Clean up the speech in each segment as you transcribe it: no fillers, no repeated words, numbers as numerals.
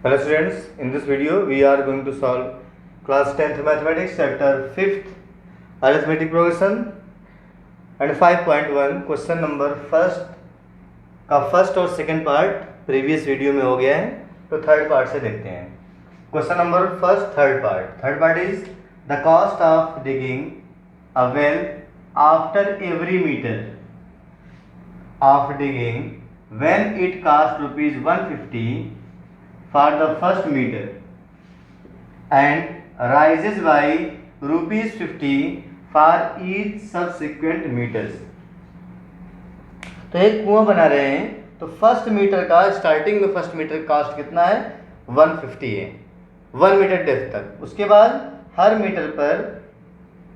Hello students, in this video we are going to solve class 10th mathematics chapter 5th arithmetic progression and 5.1 question number first और second part previous video में हो गया है, तो third part से देखते हैं। Question number first third part is the cost of digging a well after every metre of digging when it cost rupees 150 for the first meter and rises by rupees 50 for each subsequent meters। तो एक कुआं बना रहे हैं, तो first metre का starting में first metre cast कितना है 150 है 1 मीटर डेप्थ तक। उसके बाद हर मीटर पर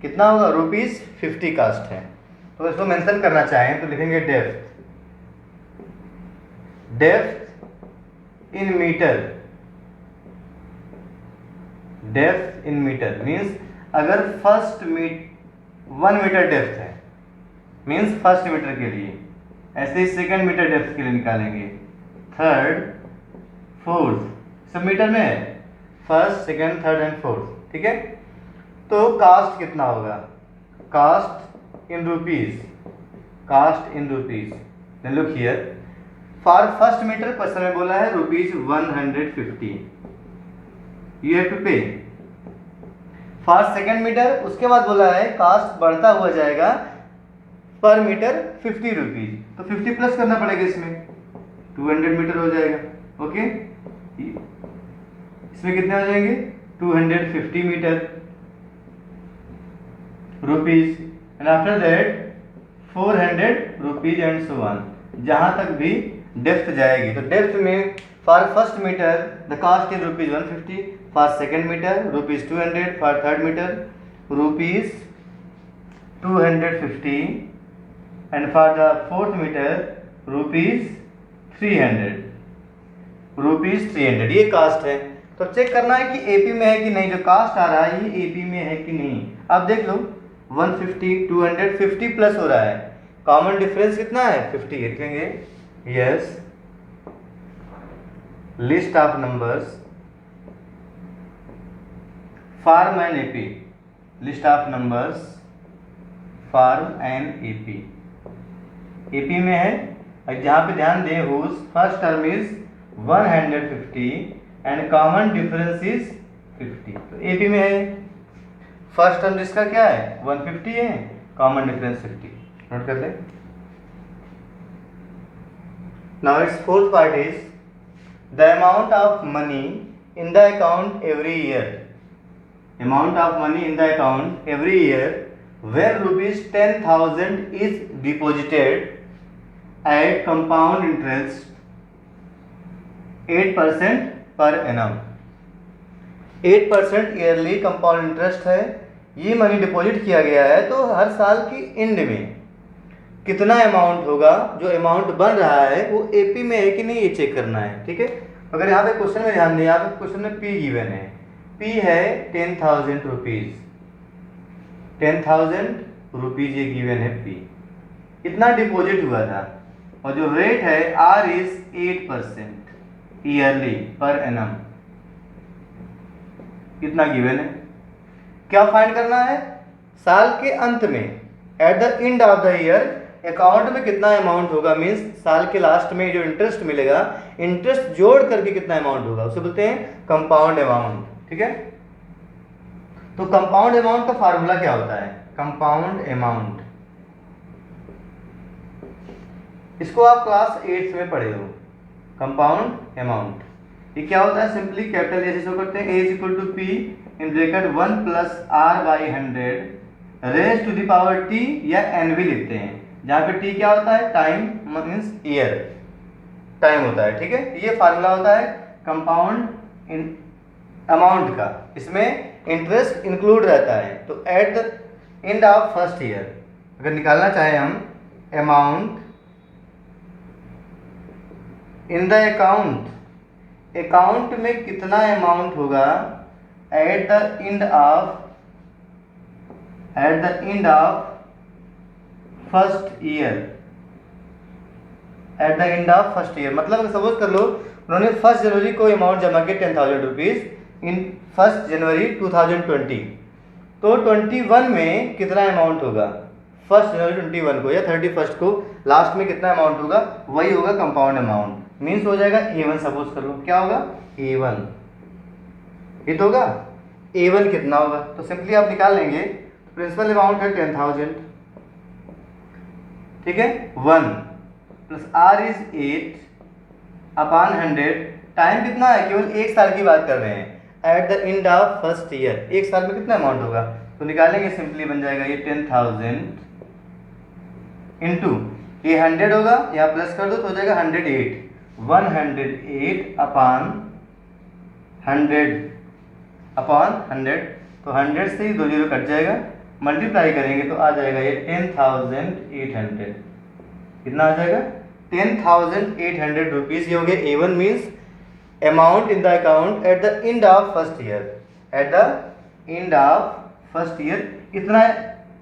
कितना होगा रुपीस 50 कास्ट है। तो इसको मेंशन करना चाहें तो लिखेंगे डेप्थ इन मीटर मीन्स अगर फर्स्ट 1 मीटर डेप्थ है मीन्स फर्स्ट मीटर के लिए, ऐसे ही सेकंड मीटर डेप्थ के लिए निकालेंगे, थर्ड फोर्थ सब मीटर में है, first second third and fourth, ठीक है। तो कास्ट कितना होगा, cost in rupees then look here for first metre question में बोला है rupees 150 you have to pay. For second metre उसके बाद बोला है कास्ट बढ़ता हुआ जाएगा पर मीटर 50 रुपीज, तो 50 प्लस करना पड़ेगा, इसमें 200 मीटर हो जाएगा। ओके, इसमें कितने हो जाएंगे 250 metre rupees and after that 400 rupees and so on, जहां तक भी डेप्थ जाएगी। तो डेप्थ में for first metre the cost is rupees 150, for second metre rupees 200, for third metre rupees 250 and for the fourth metre rupees 300 ये cast है। तो check करना है कि एपी में है कि नहीं, जो कास्ट आ रहा है ये एपी में है कि नहीं। अब देख लो 150 200 50 प्लस हो रहा है, कॉमन डिफरेंस कितना है 50 लिखेंगे। Yes, list of numbers form an AP, list of numbers form an AP, AP में है। और जहां पे ध्यान दें whose first term is 150 and common difference is 50, तो एपी में है। फर्स्ट टर्म जिसका क्या है 150 है, कॉमन डिफरेंस 50, नोट कर लें। Now its fourth part is the amount of money in the account every year. Amount of money in the account every year when rupees 10,000 is deposited at compound interest 8% per annum. 8% yearly compound interest है, ये money deposit किया गया है। तो हर साल की and में कितना अमाउंट होगा, जो अमाउंट बन रहा है वो एपी में है कि नहीं ये चेक करना है, ठीक है। अगर यहाँ पे क्वेश्चन में ध्यान दें, यहाँ पे क्वेश्चन में पी गिवन है, पी है 10,000 रुपीज, 10,000 रुपीज ये गिवन है पी, इतना डिपॉजिट हुआ था। और जो रेट है R is 8% yearly per annum, कितना गिवन है। क्या फाइंड करना है, साल के अंत में at the end of the year account में कितना अमाउंट होगा, मींस साल के लास्ट में जो इंटरेस्ट मिलेगा, इंटरेस्ट जोड़ करके कितना अमाउंट होगा, उसे बोलते हैं कंपाउंड अमाउंट, ठीक है। तो कंपाउंड अमाउंट का फार्मूला क्या होता है, कंपाउंड अमाउंट, इसको आप क्लास 8 में पढ़े हो। कंपाउंड अमाउंट ये क्या होता है, सिंपली कैपिटल ए से शो करते हैं, A is equal to P in bracket 1 plus R by 100 raise to the power T, या एन भी लिखते हैं, जहाँ पे टी क्या होता है टाइम मीन्स ईयर, टाइम होता है, ठीक है। ये फार्मूला होता है कंपाउंड अमाउंट का, इसमें इंटरेस्ट इंक्लूड रहता है। तो eight the end of first year अगर निकालना चाहें हम अमाउंट इन द अकाउंट में कितना अमाउंट होगा eight the end of first year, at the end of first year, मतलब सपोज कर लो उन्होंने 1 जनवरी को अमाउंट जमा किया 10,000 रुपीज़ इन 1 जनवरी 2020। तो 21 में कितना अमाउंट होगा? 1 जनवरी 21 को या 31 को लास्ट में कितना अमाउंट होगा? वही होगा कंपाउंड अमाउंट, मीन्स हो जाएगा A1। सपोज कर लो क्या होगा? A1 हिट होगा। A1 कितना होगा? तो सिंपली आप निकाल लेंगे। प्रिंसिपल अमाउंट है 10,000, ठीक है। 1 plus R is 8 upon 100। Time कितना है? केवल 1 साल की बात कर रहे हैं। Eight the end of first year 1 साल में कितना अमाउंट होगा? तो निकालेंगे, सिंपली बन जाएगा ये 10,000 इंटू ये 100 होगा, यहाँ प्लस कर दो तो हो जाएगा 108। 108 अपॉन 100 अपॉन 100, तो 100 से ही 2 जीरो कट जाएगा, मल्टीप्लाई करेंगे तो आ जाएगा ये 10,800। कितना आ जाएगा? 10,800 रुपीज़। ये हो गया A1 means amount in the account at the end of first year. At the end of first year इतना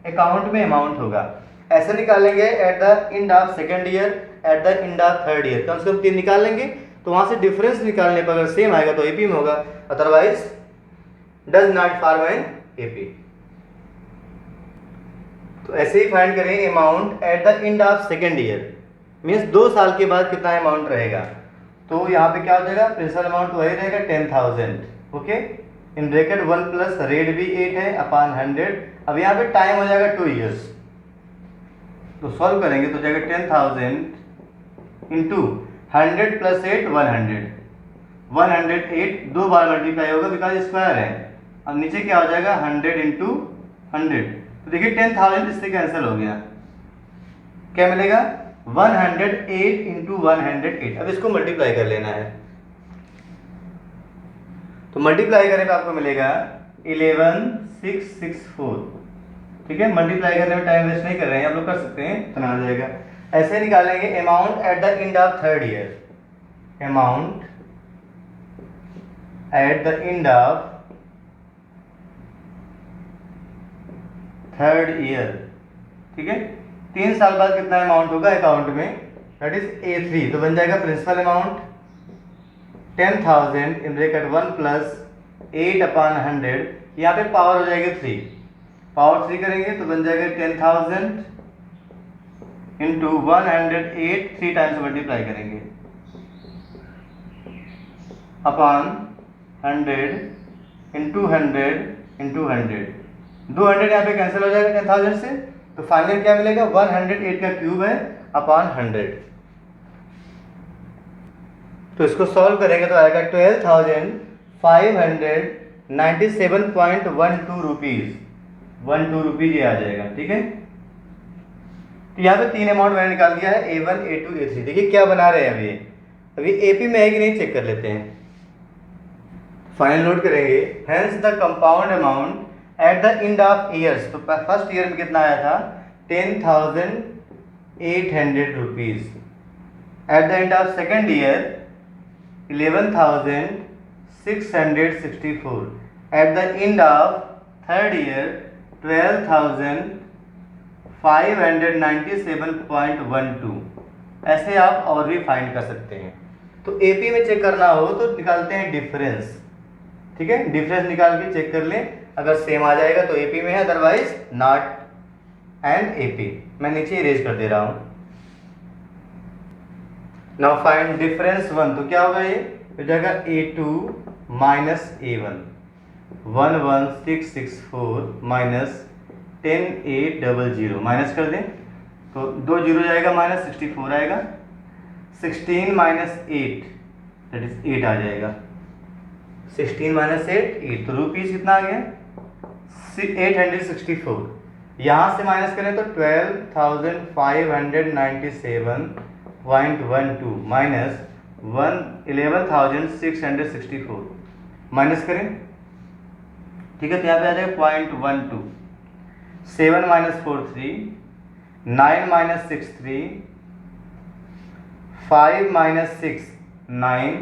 अकाउंट में अमाउंट होगा। ऐसे निकालेंगे at the end of second year, at the end of third year, कम से कम 3 निकालेंगे तो वहां से डिफरेंस निकालने पर अगर सेम आएगा तो AP में होगा, otherwise does not form an AP। तो ऐसे ही फाइंड करेंगे amount at the end of second year, means 2 साल के बाद कितना अमाउंट रहेगा। तो यहाँ पे क्या हो जाएगा? प्रिंसिपल अमाउंट वही रहेगा 10,000, ओके। इन ब्रैकेट 1 प्लस रेट भी 8 है अपॉन 100। अब यहाँ पे टाइम हो जाएगा 2 ईयर्स, तो सॉल्व करेंगे तो जाएगा 10,000 इंटू 100 प्लस 8 100। 108 2 बार मल्टीप्लाई होगा बिकॉज स्क्वायर है। अब नीचे क्या हो जाएगा? 100 इंटू 100। तो देखिए 10,000 इससे कैंसिल हो गया, क्या मिलेगा? 108 इंटू 108। अब इसको मल्टीप्लाई कर लेना है, तो मल्टीप्लाई करने पे आपको मिलेगा 11,664, ठीक है। मल्टीप्लाई करने में टाइम वेस्ट नहीं कर रहे हैं, आप लोग कर सकते हैं, इतना आ जाएगा। ऐसे निकालेंगे amount at the end of third year. Amount at the end of third year, ठीक है। 3 साल बाद कितना अमाउंट होगा अकाउंट में? That is A3। तो बन जाएगा principal amount 10,000 in bracket 1 plus 8 upon 100। यहाँ पे पावर हो जाएगी 3, पावर 3 करेंगे तो बन जाएगा 10,000 इंटू 108, 3 टाइम्स मल्टीप्लाई करेंगे अपॉन 100 इंटू 100 इंटू 100। 200 यहाँ पे कैंसिल हो जाएगा 10,000 से, तो फाइनल क्या मिलेगा? 108 का क्यूब है अपॉन 100। तो इसको सॉल्व करेंगे तो आएगा 12,597.12 रुपीज़। 12 रुपीज़ ये आ जाएगा, ठीक है। तो यहाँ पे 3 अमाउंट मैंने निकाल दिया है, A1 A2 A3। देखिए क्या बना रहे हैं अभी AP में है कि नहीं चेक कर लेते हैं। फाइनल नोट करेंगे, hence the compound amount at the end of years. तो फर्स्ट ईयर में कितना आया था? 10,800 rupees. Eight the end of second year 11,664। Eight the end of third year 12,597.12। ऐसे आप और भी फाइंड कर सकते हैं। तो AP में चेक करना हो तो निकालते हैं डिफरेंस, ठीक है। डिफरेंस निकाल के चेक कर लें, अगर सेम आ जाएगा तो AP में है, अदरवाइज नॉट एंड AP। मैं नीचे इरेज कर दे रहा हूं। Now find difference 1। तो क्या होगा? ये हो जाएगा A2 minus A1। 11,664 minus 10,800, minus कर दें तो 2 जीरो जाएगा, माइनस 64 आएगा। 16 माइनस 8 दैट इज 8 आ जाएगा। 16 माइनस 8 तो रुपीज़ कितना आ गया? 864। यहाँ से माइनस करें तो 12,597.12 माइनस 11,664 माइनस करें, ठीक है। तो यहाँ पे आ जाएगा 0.12। 7 minus 4 3, 9 minus 6 3, 5 minus 6 9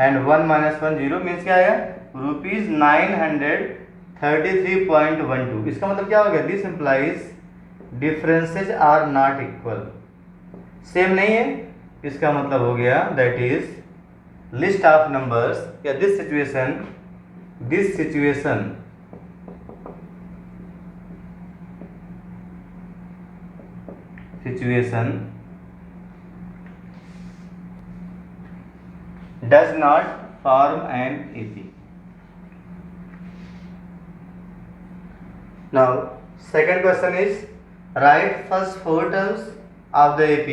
and 1 minus 1 0, means क्या आएगा? ₹933.12। इसका मतलब क्या हो गया? This implies differences are not equal. Same नहीं है इसका मतलब हो गया that is list of numbers या this situation does not form an AP. Now second question is write first four terms of the AP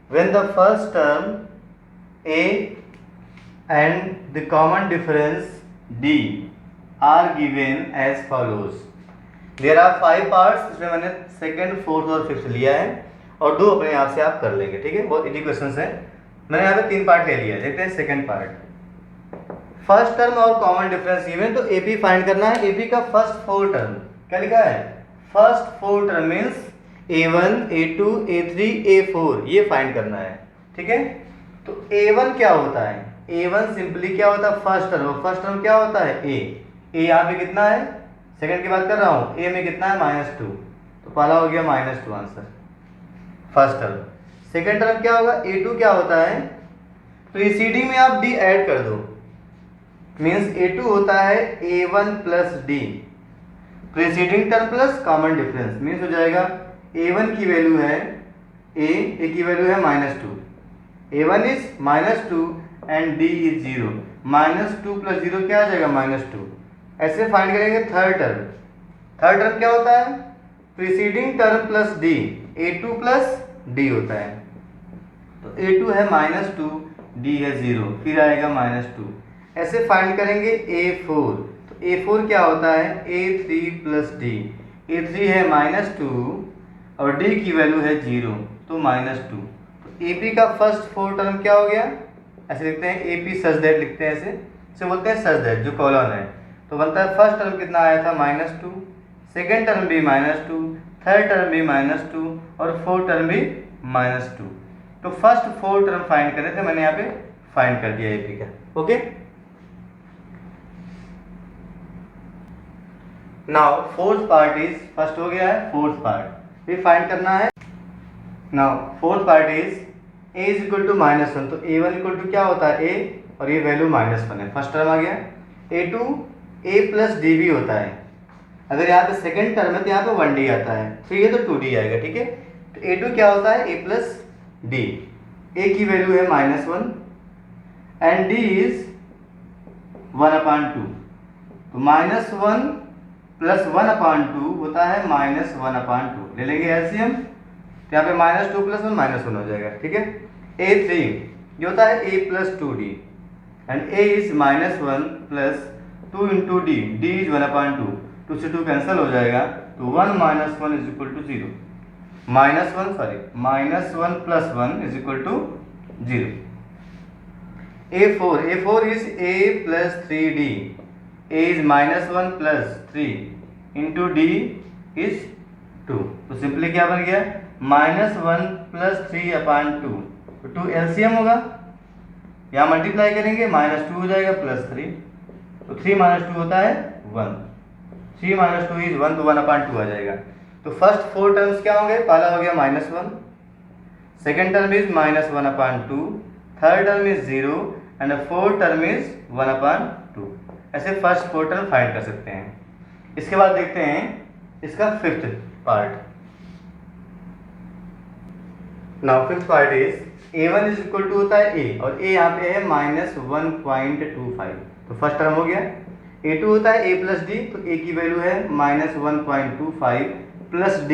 when the first term A and the common difference D are given as follows. There are 5 parts, इसमें मैंने second, fourth और fifth लिया है और 2 अपने आप से आप कर लेंगे, ठीक है। बहुत इजी क्वेश्चन है। मैंने यहाँ पे 3 पार्ट ले लिया है। देखते हैं सेकंड पार्ट। फर्स्ट टर्म और कॉमन डिफरेंस गिवन, तो एपी फाइंड करना है। एपी का फर्स्ट 4 टर्म क्या लिखा है? First 4 term means A1, A2, A3, A4, ये फाइंड करना है, ठीक है। तो A1 क्या होता है? A1 सिंपली क्या होता है? First term. फर्स्ट टर्म क्या होता है? A यहाँ पे कितना है? सेकंड की बात कर रहा हूँ। A में कितना है? -2, तो पहला हो गया -2 answer, first term. Second term क्या होगा? A2 क्या होता है? प्रीसीडिंग में आप D ऐड कर दो, मीन्स A2 होता है A1 plus D, preceding term plus common difference, means हो जाएगा A1 की वैल्यू है A की वैल्यू है -2, A1 is -2 and D is 0, -2 plus 0 क्या आ जाएगा? -2। ऐसे फाइंड करेंगे थर्ड टर्म। थर्ड टर्म क्या होता है? Preceding term plus D, A2 plus D होता है। तो A2 है -2, D है 0, फिर आएगा -2। ऐसे फाइंड करेंगे A4, तो A4 क्या होता है? A3 प्लस D, A3 है -2 और D की वैल्यू है 0, तो -2। तो AP का फर्स्ट 4 टर्म क्या हो गया? ऐसे लिखते हैं AP सच दैट, लिखते हैं ऐसे बोलते हैं सच दैट, जो कॉलन है। तो बनता है फर्स्ट टर्म कितना आया था? -2, सेकेंड टर्म भी -2, थर्ड टर्म भी -2 और फोर्थ टर्म भी -2। तो फर्स्ट 4 टर्म फाइंड करे थे, मैंने यहाँ पे फाइंड कर दिया एपी का। Okay, now fourth part is, first हो गया है, फोर्थ पार्ट भी फाइंड करना है। Now fourth part is a is equal to -1, तो a1 इक्वल टू क्या होता है? a, और ये वैल्यू -1 है, फर्स्ट टर्म आ गया। a2 a प्लस डी भी होता है। अगर यहाँ पे सेकंड टर्म है तो यहाँ पे 1d आता है, तो ये तो 2d आएगा, ठीक है। तो a2 क्या होता है? a प्लस डी, a की वैल्यू है -1 एंड d इज 1/2, तो -1 प्लस 1/2 होता है -1/2। ले लेंगे एलसीएम, तो यहाँ पे -2 प्लस 1 -1 हो जाएगा, ठीक है। a3 ये होता है a plus 2d and a is -1 plus 2 into D, D is 1/2, 2 से 2 कैंसिल हो जाएगा, तो 1 - 1 is equal to 0, -1 plus 1 is equal to 0। A4 is a plus 3d, a is -1 plus 3 into d is 2, तो simply क्या बन गया? -1 plus 3/2, तो 2 LCM होगा, यहाँ मल्टीप्लाई करेंगे, -2 हो जाएगा प्लस 3, तो 3 - 2 होता है 1, 3 - 2 इज 1, तो 1/2 आ जाएगा। तो फर्स्ट 4 टर्म्स क्या होंगे? पहला हो गया -1, second term is -1/2, third term is 0 and fourth term is 1/2। ऐसे फर्स्ट 4 टर्म फाइंड कर सकते हैं। इसके बाद देखते हैं इसका fifth part. Now fifth part is a1 is equal to होता है a, और a यहाँ पे है -1.25, तो फर्स्ट टर्म हो गया। a2 होता है a प्लस डी, तो a की वैल्यू है -1.25 प्लस d,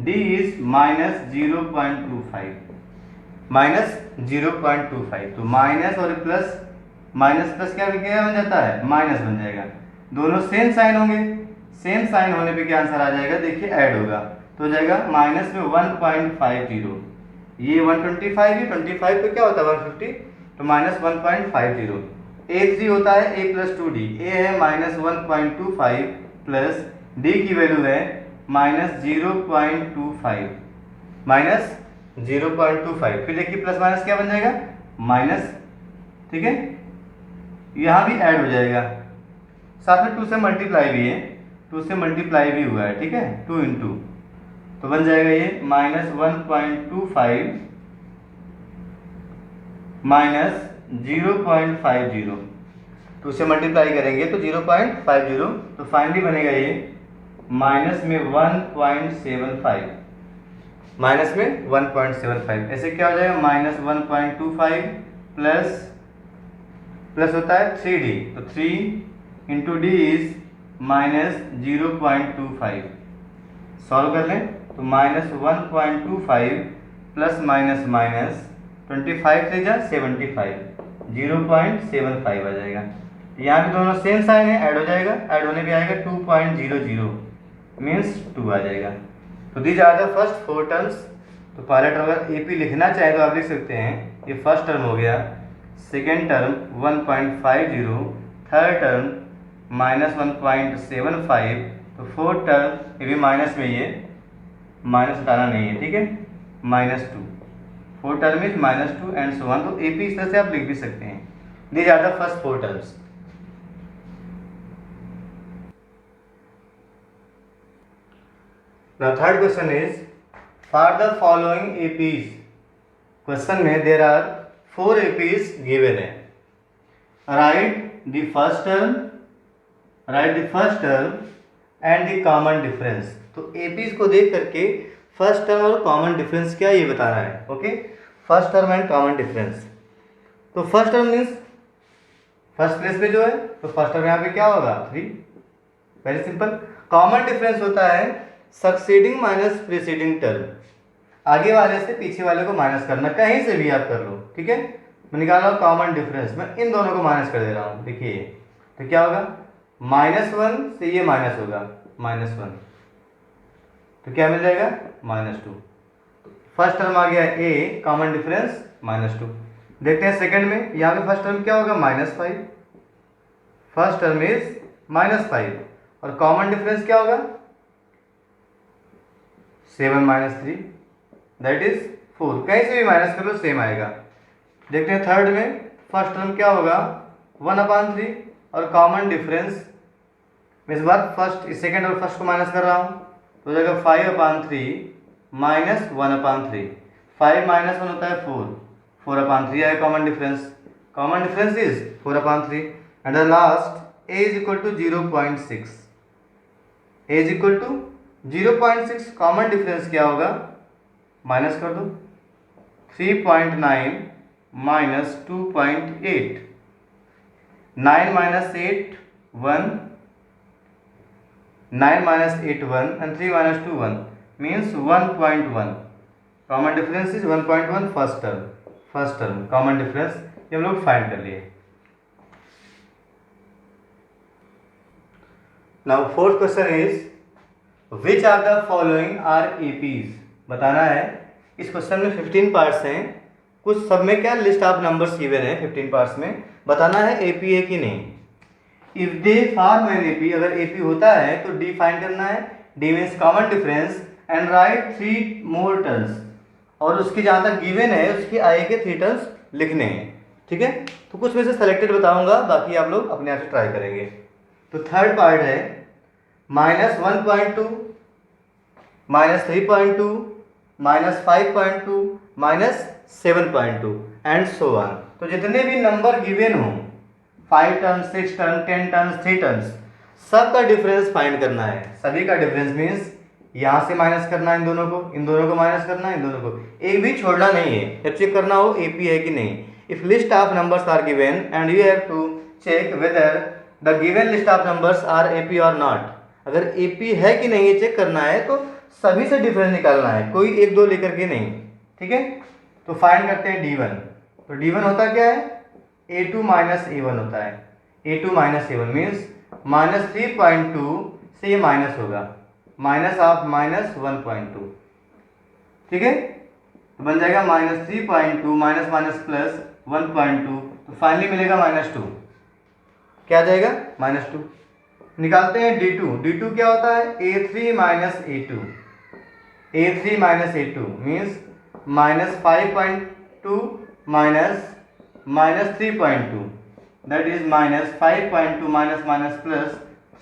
d इज -0.25, तो माइनस और प्लस, माइनस प्लस क्या बन जाता है? माइनस बन जाएगा। दोनों सेम साइन होंगे, सेम साइन होने पे क्या आंसर आ जाएगा? देखिए ऐड होगा, तो हो जाएगा माइनस में 1.50, ये 125 है, 25 तो क्या होता है 150, तो -1.50। a3 होता है a प्लस 2d, a है -1.25 प्लस d की वैल्यू है -0.25, फिर देखिए प्लस माइनस क्या बन जाएगा? माइनस, ठीक है। यहाँ भी ऐड हो जाएगा, साथ में 2 से मल्टीप्लाई भी है, 2 से मल्टीप्लाई भी हुआ है, ठीक है, 2 इंटू, तो बन जाएगा ये -1.25 माइनस 0.50, तो उसे मल्टीप्लाई करेंगे तो 0.50, तो फाइनली बनेगा ये माइनस में 1.75, माइनस में 1.75। ऐसे क्या हो जाएगा, माइनस 1.25 प्लस होता है 3d, तो 3 into d is minus 0.25। Solve कर लें तो माइनस 1.25 प्लस माइनस माइनस 25 से जा 75, 0.75 आ जाएगा। यहाँ पे दोनों सेम साइन है, ऐड हो जाएगा, ऐड होने पे आएगा 2.00 मीन्स 2 आ जाएगा। तो these are the first 4 terms. तो पहला टर्म अगर ए पी लिखना चाहे तो आप लिख सकते हैं, ये फर्स्ट टर्म हो गया, second term 1.50, third term minus 1.75, तो फोर्थ टर्म ये भी माइनस में, ये माइनस हटाना नहीं है, ठीक है, -2, fourth term is -2 and so on. तो ए पी इस तरह से आप लिख भी सकते हैं। These are the first 4 terms. Now third question is, for the following APs, question में there are 4 APs given है, write the first term and the common difference। तो APs को देख करके फर्स्ट टर्म और कॉमन डिफरेंस क्या ये बताना है। Okay, first term and common difference. तो first term means first place पे जो है, तो फर्स्ट टर्म यहाँ पे क्या होगा 3, वेरी सिंपल। कॉमन डिफरेंस होता है सक्सीडिंग माइनस प्रीसीडिंग टर्म, आगे वाले से पीछे वाले को माइनस करना, कहीं से भी आप कर लो, ठीक है। मैं निकाल रहा हूँ कॉमन डिफरेंस, मैं इन दोनों को माइनस कर दे रहा हूँ, देखिए तो क्या होगा, -1 से ये माइनस होगा, -1, तो क्या मिल जाएगा -2। फर्स्ट टर्म आ गया ए, कॉमन डिफरेंस -2। देखते हैं सेकंड में, यहाँ पे फर्स्ट टर्म क्या होगा -5, फर्स्ट टर्म इज -5 और कॉमन डिफरेंस क्या होगा 7 - 3 दैट इज 4, कहीं से भी माइनस कर लो सेम आएगा। देखते हैं थर्ड में, फर्स्ट टर्म क्या होगा 1/3 और कॉमन डिफरेंस, मैं इस बार फर्स्ट सेकंड और फर्स्ट को माइनस कर रहा हूँ, तो हो जाएगा 5/3 माइनस 1/3, 5 - 1 होता है 4, 4/3 आएगा common difference, common difference is 4/3 and the last a is equal to 0.6, a is equal to 0.6, common difference क्या होगा, माइनस कर दो 3.9 minus 2.8, 9 - 8 1, 9 - 8 1 and 3 - 2 1 means 1.1, common difference is 1.1 first term common difference ये हम लोग फाइंड कर लिए। Now fourth question is, which are the following are APs, बताना है। इस क्वेश्चन में 15 पार्ट्स हैं, कुछ सब में क्या लिस्ट ऑफ नंबर्स गिवन है, 15 पार्ट्स में बताना है एपी है कि नहीं। If they form an AP, अगर एपी होता है तो डी फाइंड करना है, D means common difference and right 3 more terms, और उसकी जहाँ तक गिवन है उसकी आगे के 3 टर्म्स लिखने हैं, ठीक है। तो कुछ में से सेलेक्टेड बताऊंगा, बाकी आप लोग अपने आप से ट्राई करेंगे। तो थर्ड पार्ट है -1.2 -3.2 -5.2 -7.2 एंड सो ऑन। तो जितने भी नंबर गिवन हो, 5 टर्म्स 6 टर्म्स 10 टर्म्स 3 टर्म्स, सबका डिफरेंस फाइंड करना है। सभी का डिफरेंस मीन्स यहाँ से माइनस करना है इन दोनों को माइनस करना है, इन दोनों को, एक भी छोड़ना नहीं है, जब चेक करना हो एपी है कि नहीं। If list of numbers are given and you have to check whether the given list of numbers are AP और नॉट, अगर एपी है कि नहीं ये चेक करना है तो सभी से डिफरेंस निकालना है, कोई 1-2 लेकर के नहीं, ठीक है। तो फाइंड करते हैं D1। तो D1 होता क्या है, A2 - A1 होता है, A2 - A1 मीन्स -3.2 से ये माइनस होगा, माइनस ऑफ -1.2, ठीक है। तो बन जाएगा -3.2 माइनस माइनस प्लस 1.2, तो फाइनली मिलेगा -2, क्या आ जाएगा -2। निकालते हैं D2 क्या होता है, A3 - A2, A3 - A2 means -5.2 minus 3.2 that is -5.2 minus minus plus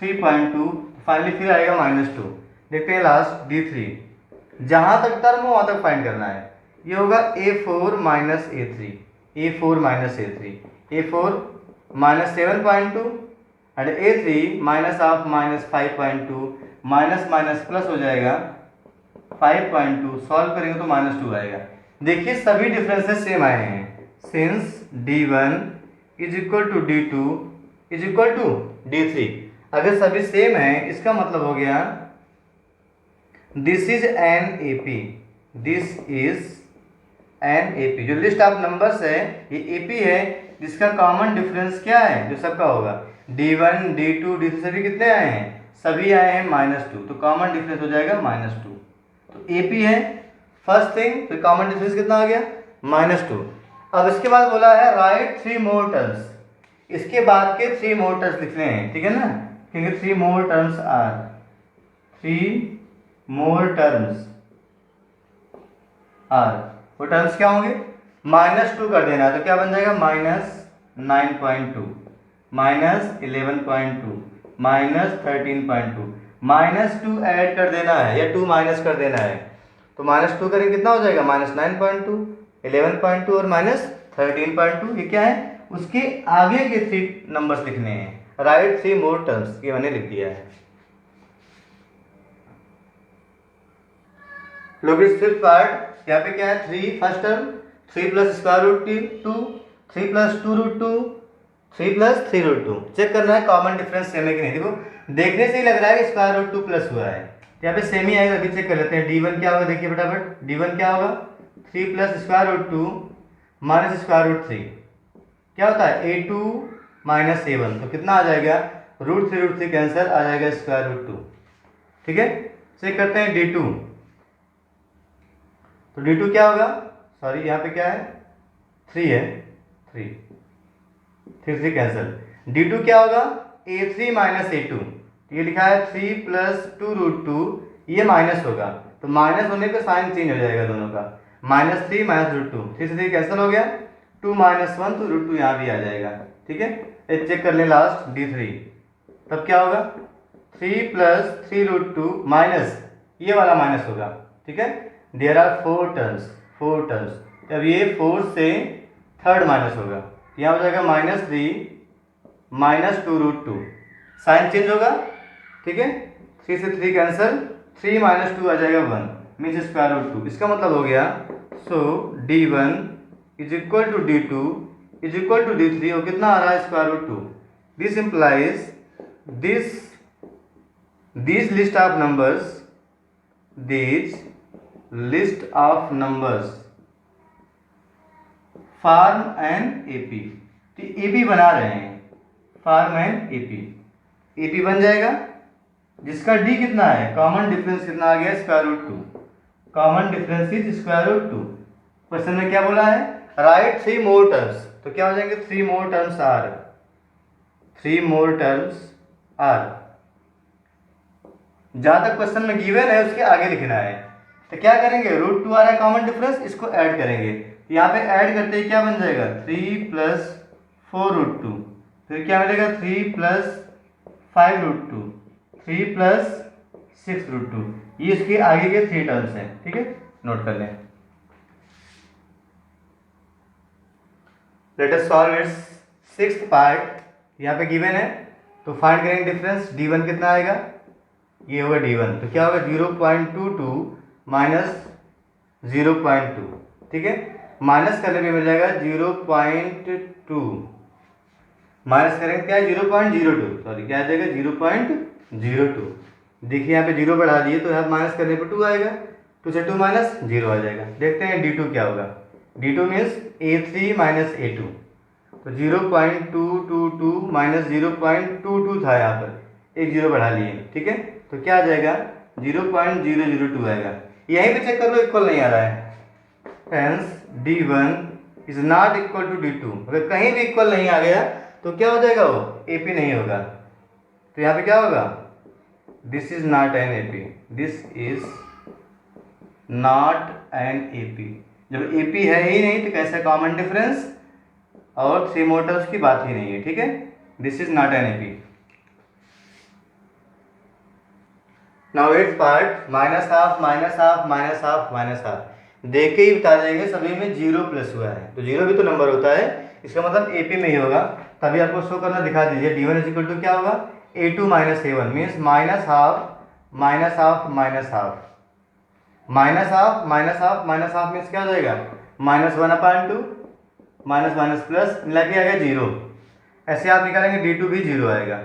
3.2, finally फिर आएगा -2। देखते हैं लास्ट D3, जहाँ तक टर्म हो वहाँ तक फाइंड करना है, ये होगा A4 - A3, A4 minus A3. A4 minus 7.2 and A3 minus of minus 5.2, minus minus plus हो जाएगा 5.2, सॉल्व करेंगे तो -2 आएगा। देखिए सभी डिफरेंसेस सेम आए हैं, since D1 is equal to D2 is equal to D3। अगर सभी सेम है इसका मतलब हो गया this is an AP, this is an AP। जो लिस्ट ऑफ नंबर्स है ये AP है, जिसका कॉमन डिफरेंस क्या है जो सबका होगा, D1 D2 D3 सभी कितने आए हैं, सभी आए हैं -2, तो कॉमन डिफरेंस हो जाएगा -2। तो AP है फर्स्ट थिंग, फिर कॉमन डिफरेंस कितना आ गया -2। अब इसके बाद बोला है राइट 3 मोर टर्म्स, इसके बाद के 3 मोर टर्म्स लिखने हैं, ठीक है ना, क्योंकि 3 more terms are, 3 more terms are, वो टर्म्स क्या होंगे, -2 कर देना है तो क्या बन जाएगा -9.2, -11.2, -13.2, -2 ऐड कर देना है या 2 माइनस कर देना है, तो -2 करेंगे कितना हो जाएगा -9.2, 11.2 और -13.2। ये क्या है, उसके आगे के 3 नंबर्स लिखने हैं, राइट 3 मोर टर्म्स, ये मैंने लिख दिया है। लोग इस फिफ्थ पार्ट, यहाँ पे क्या है 3 first term, 3 plus square root 2, 3 plus 2 root 2, 3 plus 3 root 2। Check करना है कॉमन डिफरेंस सेम है कि नहीं। देखो देखने से ही लग रहा है कि स्क्वायर रूट 2 प्लस हुआ है, यहाँ पे सेम ही आएगा, अभी चेक कर लेते हैं। D1 क्या होगा, देखिए फटाफट, D1 क्या होगा 3 plus square root 2 minus square root 3, क्या होता है A2 माइनस A1, तो कितना आ जाएगा √3 कैंसर आ जाएगा स्क्वायर रूट 2, ठीक है। चेक करते हैं D2, तो D2 क्या होगा, सॉरी यहाँ पे क्या है 3 है, 3 कैंसिल। D2 क्या होगा A3 माइनस A2, ये लिखा है 3 प्लस 2 रूट 2, ये माइनस होगा तो माइनस होने पे साइन चेंज हो जाएगा दोनों का, -3 माइनस रूट 2, 3 से 3 कैंसिल हो गया, 2 माइनस 1 तो रूट 2 यहाँ भी आ जाएगा, ठीक है। एक चेक कर लें लास्ट D3, तब क्या होगा 3 प्लस 3 रूट 2 माइनस ये वाला माइनस होगा, ठीक है। देयर आर 4 टर्म्स, अब ये 4 से थर्ड माइनस होगा, यहाँ हो जाएगा -3 माइनस 2 रूट 2, साइन चेंज होगा, ठीक है। 3 से 3 कैंसिल, 3 माइनस 2 आ जाएगा 1, मीन्स स्क्वायर रूट 2। इसका मतलब हो गया so D1 is equal to D2 is equal to D3, और कितना आ रहा है square root 2। This implies this list of numbers, this list of numbers form an AP, तो AP बना रहे हैं, फॉर्म एन AP बन जाएगा, जिसका D कितना है, कॉमन डिफरेंस कितना आ गया square root 2, common difference is square root 2। Question में क्या बोला है राइट 3 मोर टर्म्स, तो क्या हो जाएंगे 3 more terms are, 3 more terms are, जहां तक क्वेश्चन में गिवन है उसके आगे लिखना है। तो क्या करेंगे, रूट 2 आ रहा है कॉमन डिफरेंस, इसको ऐड करेंगे, यहाँ पे ऐड करते ही क्या बन जाएगा 3 प्लस 4 रूट 2, फिर क्या मिलेगा 3 प्लस 5 रूट 2, 3 प्लस 6 रूट 2, ये इसके आगे के 3 टर्म्स हैं, ठीक है, नोट कर लें। Let us solve it's sixth part, यहाँ पे गिवन है तो फाइंड करेंगे डिफरेंस, D1 कितना आएगा, ये होगा D1, तो क्या होगा 0.22 माइनस 0.2, ठीक है, माइनस करने पे मिल जाएगा 0.2, माइनस करेंगे क्या है 0.02, सॉरी क्या आ जाएगा 0.02। देखिए यहाँ पे 0 बढ़ा दिए तो यहाँ माइनस करने पे 2 आएगा, 2 से 2 माइनस 0 आ जाएगा। देखते हैं D2 क्या होगा, D2 means A3 minus A2, तो 0.222 माइनस 0.22 था, यहाँ पर एक 0 बढ़ा लिए, ठीक है, तो क्या आ जाएगा 0.002 आएगा। यहीं पे चेक कर लो इक्वल नहीं आ रहा है, hence D1 is not equal to D2, अगर कहीं भी इक्वल नहीं आ गया तो क्या हो जाएगा वो AP नहीं होगा, तो यहाँ पे क्या होगा this is not an AP, this is not an AP। जब AP है ही नहीं तो कैसे कॉमन डिफरेंस और 3 मोर टर्म्स की बात ही नहीं है, ठीक है, this is not an AP। Now at part, minus half minus half minus half minus half, देख के ही बता देंगे सभी में 0 प्लस हुआ है, तो 0 भी तो नंबर होता है, इसका मतलब AP में ही होगा। तभी आपको शो करना दिखा दीजिए। D1 इज इक्वल टू क्या होगा, A2 minus A1 means minus half minus half minus half minus half minus half minus half means क्या हो जाएगा, -1/2 माइनस माइनस प्लस मिला के आएगा 0। ऐसे आप निकालेंगे D2 भी 0 आएगा,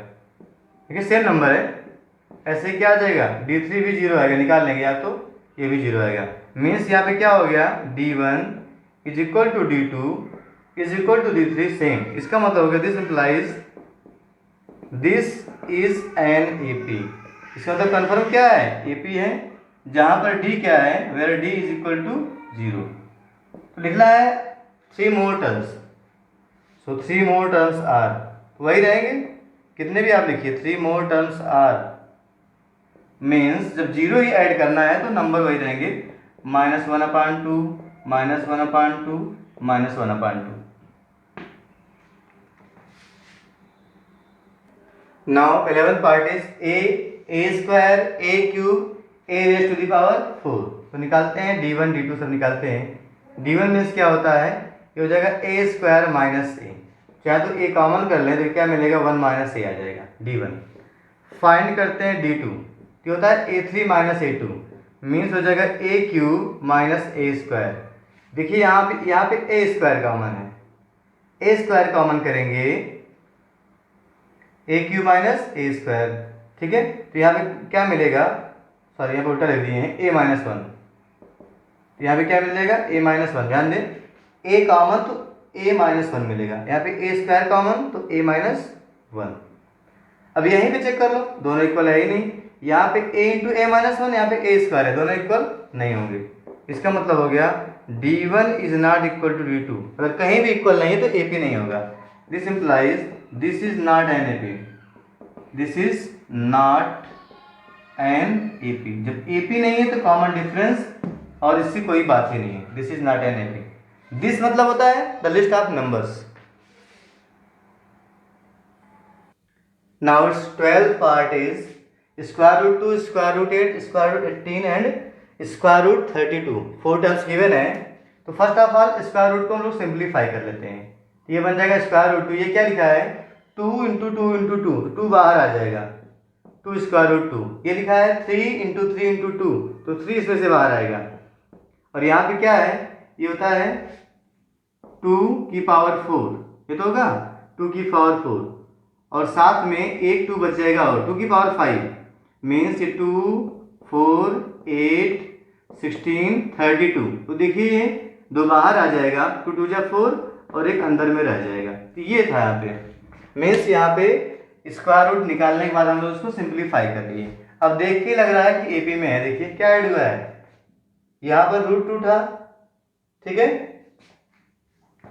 ठीक है, सेम नंबर है। ऐसे क्या आ जाएगा, D3 भी 0 आएगा, निकाल लेंगे आप तो ये भी 0 आएगा। मीन्स यहाँ पे क्या हो गया, D1 is equal to D2 is equal to D3 same. इसका मतलब हो गया this implies this is an AP। इसका मतलब कन्फर्म क्या है, AP है, जहाँ पर D क्या है, where D is equal to 0। तो लिखना है 3 more terms, so 3 more terms are, वही रहेंगे कितने भी आप लिखिए, 3 मोर टर्म्स आर मीन्स जब 0 ही ऐड करना है तो नंबर वही रहेंगे, -1/2 -1/2 -1/2। Now 11th part is a square a cube a raised to the power 4। तो निकालते हैं D1 D2 सब निकालते हैं। D1 मीन्स क्या होता है, ये हो जाएगा a स्क्वायर माइनस a, चाहे तो a कॉमन कर लें तो क्या मिलेगा, 1 माइनस a आ जाएगा D1। फाइंड करते हैं D2, तो होता है A3 माइनस A2 मीन्स हो जाएगा a cube minus a square. देखिए यहाँ पे a स्क्वायर कॉमन है, a स्क्वायर कॉमन करेंगे a cube minus a square, ठीक है। तो यहाँ पे क्या मिलेगा, सॉरी यहाँ पे उल्टा लिख दिए हैं, a माइनस 1, तो यहाँ पे क्या मिलेगा a माइनस 1। ध्यान दें, a कॉमन तो a माइनस 1 मिलेगा, यहाँ पे a स्क्वायर कॉमन तो a माइनस 1। अब यहीं पे चेक कर लो, दोनों इक्वल है ही नहीं, यहाँ पे a इंटू a माइनस 1, यहाँ पे a स्क्वायर है, दोनों इक्वल नहीं होंगे। इसका मतलब हो गया D1 is not equal to D2, अगर कहीं भी इक्वल नहीं है तो AP नहीं होगा। This implies this is not an AP, this is not an AP। जब AP नहीं है तो कॉमन डिफरेंस और इससे कोई बात ही नहीं है, this is not an AP। This मतलब होता है the list of numbers. Now its 12th part is square root 2, square root 8, square root 18 and square root 32। 4 terms given है, तो first of all square root को हम लोग simplify कर लेते हैं। ये बन जाएगा स्क्वायर रूट 2, ये क्या लिखा है 2 इंटू 2 इंटू 2, 2 बाहर आ जाएगा, 2 स्क्वायर रूट 2। ये लिखा है 3 इंटू 3 इंटू 2, तो 3 इसमें से बाहर आएगा। और यहाँ पे क्या है, ये होता है 2 की पावर 4, ये तो होगा 2 की पावर 4, और साथ में एक 2 बच जाएगा और 2 की पावर 5 मीन्स ये 2 4 8 16 32। तो देखिए ये 2 बाहर आ जाएगा, 2 2 जा 4 और एक अंदर में रह जाएगा। तो ये था यहाँ पे मीन्स यहाँ पे स्क्वायर रूट निकालने के बाद हम लोग उसको सिंप्लीफाई कर लिए। अब देख के लग रहा है कि AP में है, देखिए क्या ऐड हुआ है, यहाँ पर √2 था, ठीक है,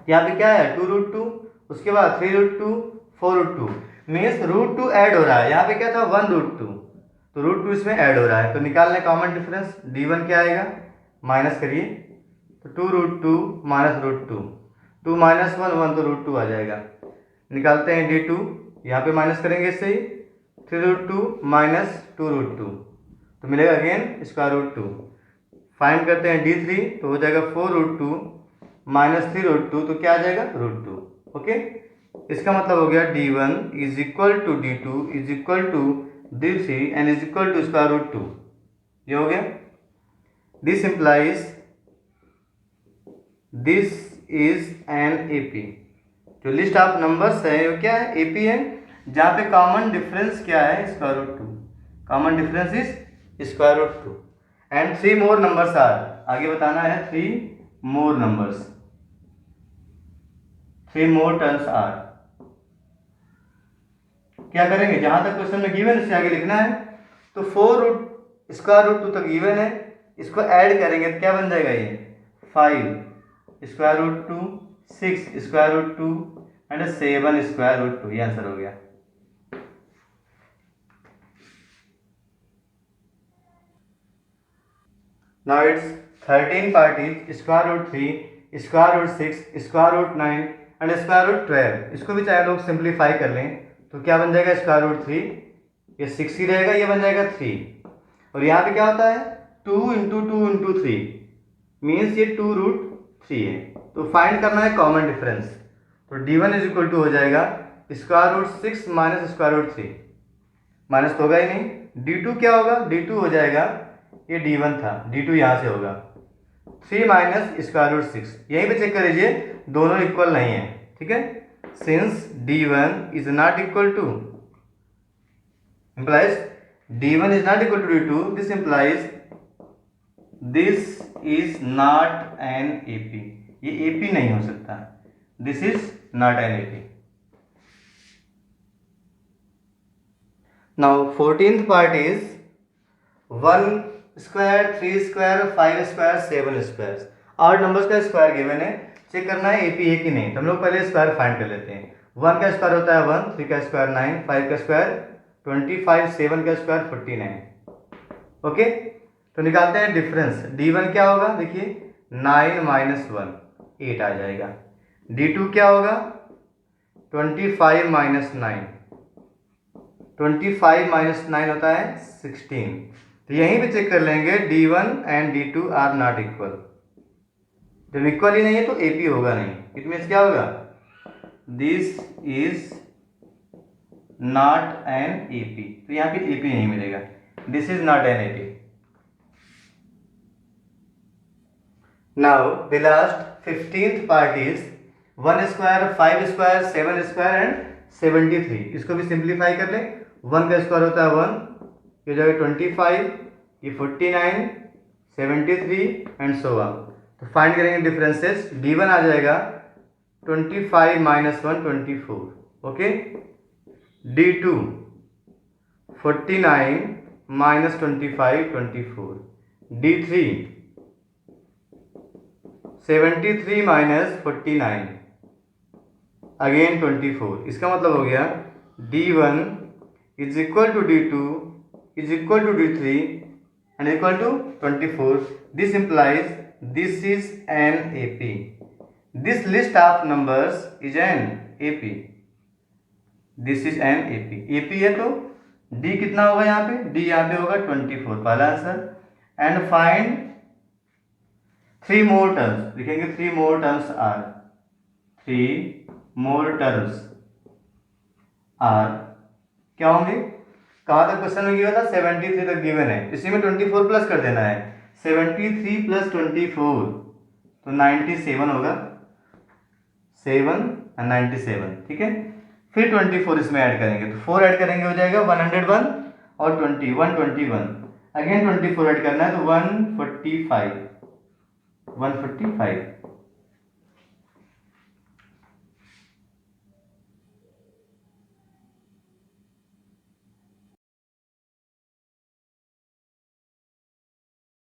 यहाँ पे क्या है 2√2, उसके बाद 3√2 4√2 मीन्स √2 ऐड हो रहा है। यहाँ पे क्या था 1√2, तो √2 इसमें ऐड हो रहा है। तो निकालने कॉमन डिफरेंस D1 क्या आएगा, माइनस करिए, तो 2√2 माइनस √2, 2 माइनस 1 1, तो √2 आ जाएगा। निकालते हैं D2, यहाँ पे माइनस करेंगे इससे ही, 3√2 माइनस 2√2, तो मिलेगा अगेन स्क्वायर रूट 2। फाइंड करते हैं D3, तो हो जाएगा 4√2 माइनस 3√2, तो क्या आ जाएगा √2। ओके, इसका मतलब हो गया D1 is equal to D2 is equal to D3 and is equal to square root 2। ये हो गया। This implies this is an AP। जो लिस्ट ऑफ नंबर्स है वो क्या है, AP है, जहाँ पे कॉमन डिफरेंस क्या है square root 2, common difference is square root 2 and 3 more numbers are, आगे बताना है 3 more numbers, 3 more terms are. क्या करेंगे, जहां तक क्वेश्चन में गिवन इससे आगे लिखना है। तो 4 स्क्वायर रूट 2 तक गिवन है, इसको ऐड करेंगे तो क्या बन जाएगा, ये 5 square root 2 6 square root 2 and 7 square root 2। ये आंसर हो गया। Now it's 13 part is square root 3 square root 6 square root 9 and square root 12। इसको भी चाहे लोग सिंप्लीफाई कर लें तो क्या बन जाएगा स्क्वायर रूट 3, ये 6 ही रहेगा, ये बन जाएगा 3। और यहाँ पे क्या होता है 2 इंटू 2 इंटू 3 मीन्स ये 2√3 है। तो फाइंड करना है कॉमन डिफरेंस। तो d1 इज इक्वल टू हो जाएगा √6 माइनस √3, माइनस तो होगा ही नहीं। d2 क्या होगा, d2 हो जाएगा, ये d1 था, d2 यहाँ से होगा 3 माइनस √6। यहीं पे चेक कर लीजिए, दोनों इक्वल नहीं है, ठीक है। Since d1 is not equal to implies d1 is not equal to d2, this implies this is not an AP, ये AP नहीं हो सकता, this is not an AP। now 14th part is 1 square 3 square 5 square 7 squares। 8 numbers का square given है, check करना है AP है कि नहीं। तो हम लोग पहले स्क्वायर फाइंड कर लेते हैं। 1 का स्क्वायर होता है 1, 3 का स्क्वायर 9, 5 का स्क्वायर 25, 7 का स्क्वायर 49। ओके, तो निकालते हैं डिफरेंस। d1 क्या होगा, देखिए 9 माइनस 1 8 आ जाएगा। d2 क्या होगा 25 माइनस 9, 25 माइनस 9 होता है 16। तो यहीं पे चेक कर लेंगे d1 and d2 are not equal. जब इक्वल ही नहीं है तो AP होगा नहीं। इट मीन्स क्या होगा, this is not an AP। तो यहाँ पे AP नहीं मिलेगा, this is not an AP। Now the last 15th part is 1 square 5 square 7 square and 73। इसको भी सिंप्लीफाई कर ले। 1 का स्क्वायर होता है 1, ये जाएगा 25, ये 49, 73 एंड सो ऑन। तो फाइंड करेंगे डिफरेंसेस। d1 आ जाएगा 25 minus 1 24, okay. d2 49 minus 25 24, d3 73 minus 49 again 24। इसका मतलब हो गया d1 is equal to d2 is equal to d3 and equal to 24। This implies this is an AP। this list of numbers is an AP। this is an AP। AP है तो D कितना होगा यहाँ पे, D यहाँ पे होगा 24, पहला answer. And find 3 more terms, लिखेंगे 3 more terms are 3 more terms are क्या होंगे, कहाँ तक क्वेश्चन में गिवन था 73 तक गिवन है, इसी में 24 प्लस कर देना है। 73 प्लस 24 तो 97 होगा, 7 और 97, ठीक है। फिर 24 इसमें ऐड करेंगे तो 4 ऐड करेंगे हो जाएगा 101 और 20 121। अगेन 24 ऐड करना है तो 145।